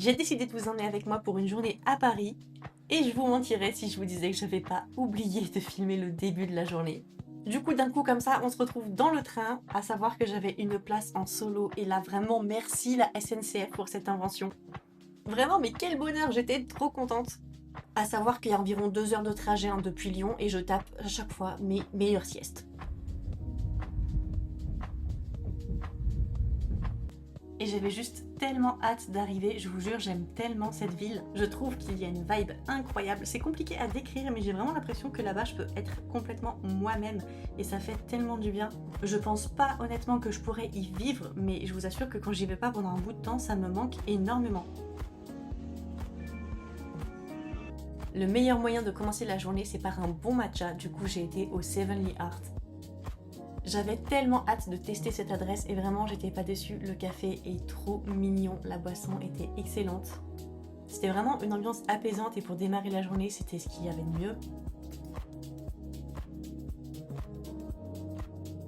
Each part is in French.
J'ai décidé de vous emmener avec moi pour une journée à Paris et je vous mentirais si je vous disais que j'avais pas oublié de filmer le début de la journée. Du coup, d'un coup comme ça, on se retrouve dans le train, à savoir que j'avais une place en solo et là vraiment merci la SNCF pour cette invention. Vraiment, mais quel bonheur, j'étais trop contente. À savoir qu'il y a environ 2 heures de trajet depuis Lyon et je tape à chaque fois mes meilleures siestes. Et j'avais juste tellement hâte d'arriver, je vous jure, j'aime tellement cette ville. Je trouve qu'il y a une vibe incroyable. C'est compliqué à décrire, mais j'ai vraiment l'impression que là-bas, je peux être complètement moi-même. Et ça fait tellement du bien. Je pense pas honnêtement que je pourrais y vivre, mais je vous assure que quand j'y vais pas pendant un bout de temps, ça me manque énormément. Le meilleur moyen de commencer la journée, c'est par un bon matcha. Du coup, j'ai été au Sevenly Art. J'avais tellement hâte de tester cette adresse et vraiment j'étais pas déçue, le café est trop mignon, la boisson était excellente. C'était vraiment une ambiance apaisante et pour démarrer la journée c'était ce qu'il y avait de mieux.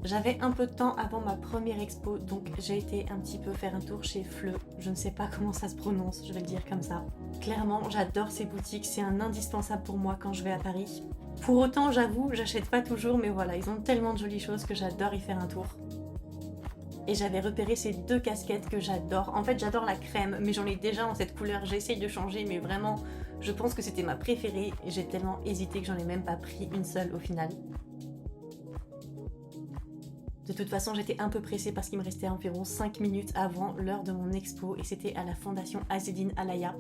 J'avais un peu de temps avant ma première expo donc j'ai été un petit peu faire un tour chez Fleu, je ne sais pas comment ça se prononce, je vais le dire comme ça. Clairement j'adore ces boutiques, c'est un indispensable pour moi quand je vais à Paris. Pour autant, j'avoue, j'achète pas toujours, mais voilà, ils ont tellement de jolies choses que j'adore y faire un tour. Et j'avais repéré ces 2 casquettes que j'adore. En fait, j'adore la crème, mais j'en ai déjà en cette couleur. J'essaye de changer, mais vraiment, je pense que c'était ma préférée. Et j'ai tellement hésité que j'en ai même pas pris une seule au final. De toute façon, j'étais un peu pressée parce qu'il me restait environ 5 minutes avant l'heure de mon expo et c'était à la Fondation Azzedine Alaïa.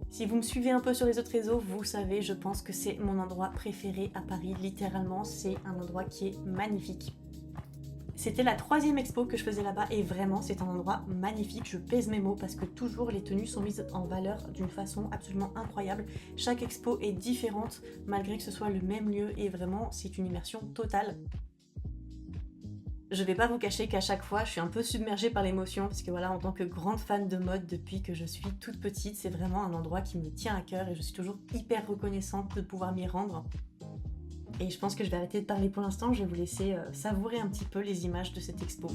Si vous me suivez un peu sur les autres réseaux, vous savez, je pense que c'est mon endroit préféré à Paris. Littéralement, c'est un endroit qui est magnifique. C'était la 3e expo que je faisais là-bas et vraiment, c'est un endroit magnifique. Je pèse mes mots parce que toujours les tenues sont mises en valeur d'une façon absolument incroyable. Chaque expo est différente malgré que ce soit le même lieu et vraiment, c'est une immersion totale. Je vais pas vous cacher qu'à chaque fois, je suis un peu submergée par l'émotion parce que voilà, en tant que grande fan de mode depuis que je suis toute petite, c'est vraiment un endroit qui me tient à cœur et je suis toujours hyper reconnaissante de pouvoir m'y rendre. Et je pense que je vais arrêter de parler pour l'instant, je vais vous laisser savourer un petit peu les images de cette expo.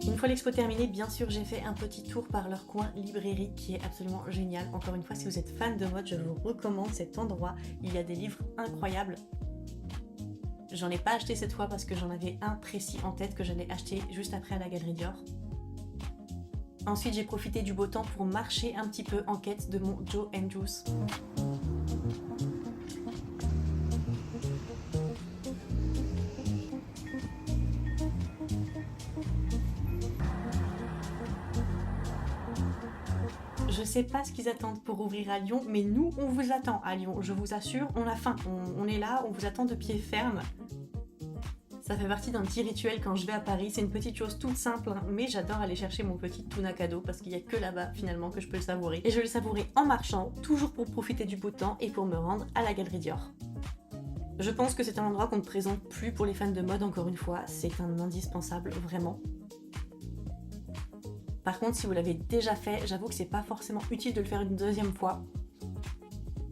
Une fois l'expo terminée, bien sûr, j'ai fait un petit tour par leur coin librairie qui est absolument génial. Encore une fois, si vous êtes fan de mode, je vous recommande cet endroit. Il y a des livres incroyables. J'en ai pas acheté cette fois parce que j'en avais un précis en tête que j'allais acheter juste après à la Galerie Dior. Ensuite, j'ai profité du beau temps pour marcher un petit peu en quête de mon Joe & Juice. Je sais pas ce qu'ils attendent pour ouvrir à Lyon, mais nous, on vous attend à Lyon. Je vous assure, on a faim. On est là, on vous attend de pied ferme. Ça fait partie d'un petit rituel quand je vais à Paris, c'est une petite chose toute simple, hein, mais j'adore aller chercher mon petit tuna cadeau parce qu'il n'y a que là-bas finalement que je peux le savourer. Et je le savourer en marchant, toujours pour profiter du beau temps et pour me rendre à la Galerie Dior. Je pense que c'est un endroit qu'on ne présente plus pour les fans de mode encore une fois, c'est un indispensable vraiment. Par contre, si vous l'avez déjà fait, j'avoue que c'est pas forcément utile de le faire une deuxième fois.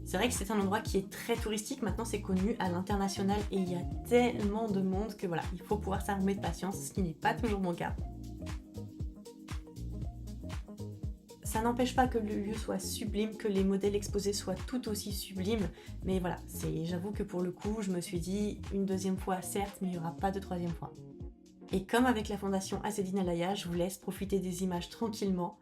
C'est vrai que c'est un endroit qui est très touristique, maintenant c'est connu à l'international et il y a tellement de monde que voilà, il faut pouvoir s'armer de patience, ce qui n'est pas toujours mon cas. Ça n'empêche pas que le lieu soit sublime, que les modèles exposés soient tout aussi sublimes, mais voilà, j'avoue que pour le coup, je me suis dit une deuxième fois certes, mais il n'y aura pas de troisième fois. Et comme avec la fondation Azzedine Alaïa, je vous laisse profiter des images tranquillement.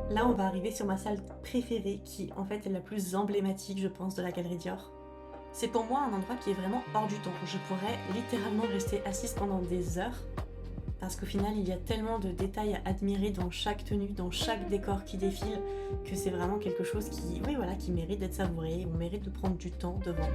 Là, on va arriver sur ma salle préférée qui, en fait, est la plus emblématique, je pense, de la Galerie Dior. C'est pour moi un endroit qui est vraiment hors du temps. Je pourrais littéralement rester assise pendant des heures parce qu'au final, il y a tellement de détails à admirer dans chaque tenue, dans chaque décor qui défile, que c'est vraiment quelque chose qui, oui, voilà, qui mérite d'être savouré. On mérite de prendre du temps devant.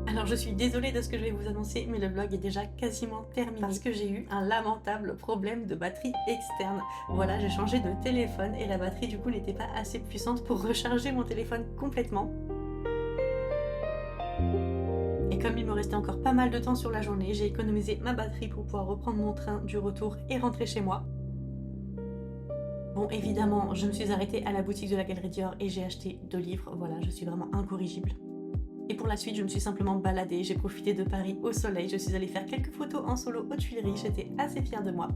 Alors je suis désolée de ce que je vais vous annoncer, mais le vlog est déjà quasiment terminé parce que j'ai eu un lamentable problème de batterie externe. Voilà, j'ai changé de téléphone et la batterie du coup n'était pas assez puissante pour recharger mon téléphone complètement. Et comme il me restait encore pas mal de temps sur la journée, j'ai économisé ma batterie pour pouvoir reprendre mon train du retour et rentrer chez moi. Bon, évidemment, je me suis arrêtée à la boutique de la Galerie Dior et j'ai acheté 2 livres. Voilà, je suis vraiment incorrigible. Et pour la suite, je me suis simplement baladée, j'ai profité de Paris au soleil, je suis allée faire quelques photos en solo aux Tuileries, j'étais assez fière de moi.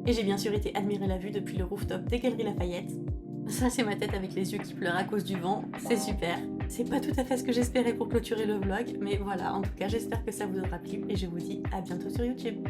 Et j'ai bien sûr été admirer la vue depuis le rooftop des Galeries Lafayette. Ça, c'est ma tête avec les yeux qui pleurent à cause du vent, c'est super. C'est pas tout à fait ce que j'espérais pour clôturer le vlog, mais voilà, en tout cas, j'espère que ça vous aura plu et je vous dis à bientôt sur YouTube.